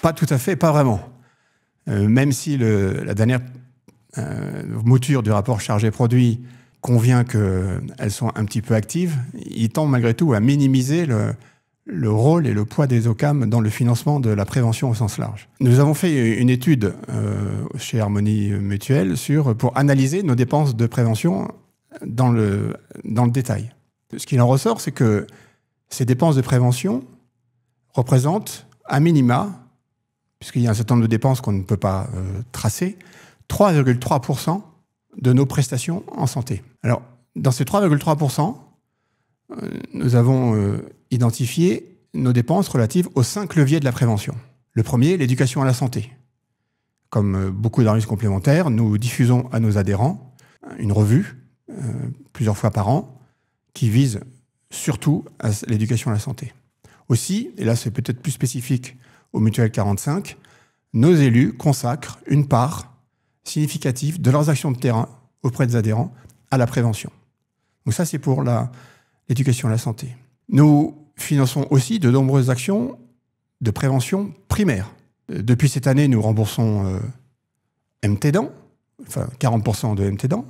Pas tout à fait, pas vraiment. Même si la dernière mouture du rapport chargé-produit convient qu'elles sont un petit peu actives, il tend malgré tout à minimiser le rôle et le poids des OCAM dans le financement de la prévention au sens large. Nous avons fait une étude chez Harmonie Mutuelle pour analyser nos dépenses de prévention dans le détail. Ce qu'il en ressort, c'est que ces dépenses de prévention représentent, à minima, puisqu'il y a un certain nombre de dépenses qu'on ne peut pas tracer, 3,3% de nos prestations en santé. Alors, dans ces 3,3%, nous avons identifié nos dépenses relatives aux 5 leviers de la prévention. Le premier, l'éducation à la santé. Comme beaucoup d'organismes complémentaires, nous diffusons à nos adhérents une revue, plusieurs fois par an, qui vise surtout à l'éducation à la santé. Aussi, et là c'est peut-être plus spécifique aux mutuelles 45, nos élus consacrent une part significative de leurs actions de terrain auprès des adhérents à la prévention. Donc ça, c'est pour l'éducation à la santé. Nous finançons aussi de nombreuses actions de prévention primaire. Depuis cette année, nous remboursons MTDAN, enfin 40% de MTDAN.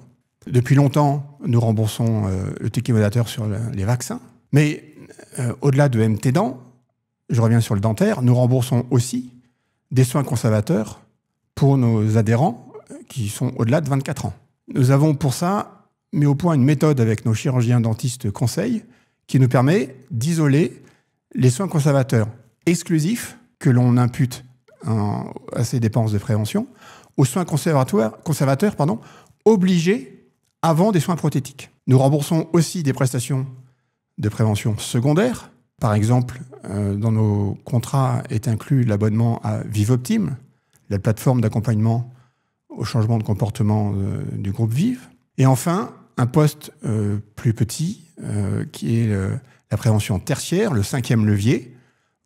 Depuis longtemps, nous remboursons le ticket modérateur sur les vaccins. Mais au-delà de MTDAN, je reviens sur le dentaire, nous remboursons aussi des soins conservateurs pour nos adhérents qui sont au-delà de 24 ans. Nous avons pour ça mis au point une méthode avec nos chirurgiens dentistes conseils qui nous permet d'isoler les soins conservateurs exclusifs que l'on impute à ces dépenses de prévention aux soins conservateurs obligés avant des soins prothétiques. Nous remboursons aussi des prestations de prévention secondaire. Par exemple, dans nos contrats est inclus l'abonnement à Vivoptime, la plateforme d'accompagnement au changement de comportement du groupe Vive. Et enfin, un poste plus petit, qui est la prévention tertiaire, le 5e levier,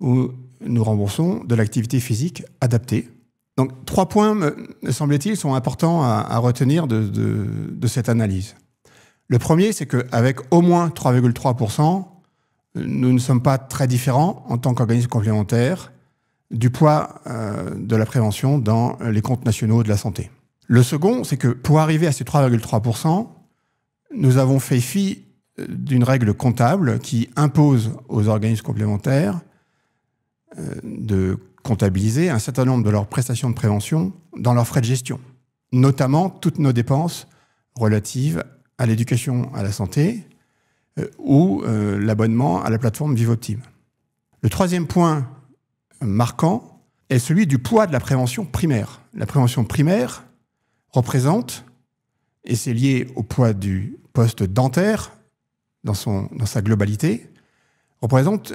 où nous remboursons de l'activité physique adaptée. Donc 3 points, me semble-t-il, sont importants à retenir de cette analyse. Le premier, c'est qu'avec au moins 3,3%, nous ne sommes pas très différents en tant qu'organisme complémentaire du poids de la prévention dans les comptes nationaux de la santé. Le second, c'est que pour arriver à ces 3,3%, nous avons fait fi d'une règle comptable qui impose aux organismes complémentaires de comptabiliser un certain nombre de leurs prestations de prévention dans leurs frais de gestion, notamment toutes nos dépenses relatives à l'éducation à la santé ou l'abonnement à la plateforme Vivoptime. Le troisième point marquant est celui du poids de la prévention primaire. La prévention primaire représente, et c'est lié au poids du poste dentaire dans sa globalité, représente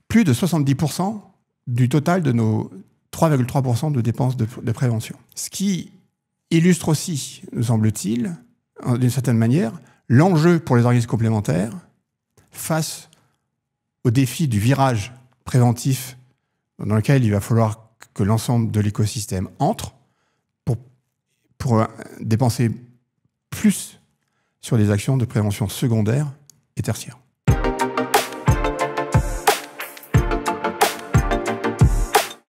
plus de 70% du total de nos 3,3% de dépenses de prévention. Ce qui illustre aussi, nous semble-t-il, d'une certaine manière, l'enjeu pour les organismes complémentaires face au défi du virage préventif dans lequel il va falloir que l'ensemble de l'écosystème entre pour dépenser plus sur des actions de prévention secondaire et tertiaire.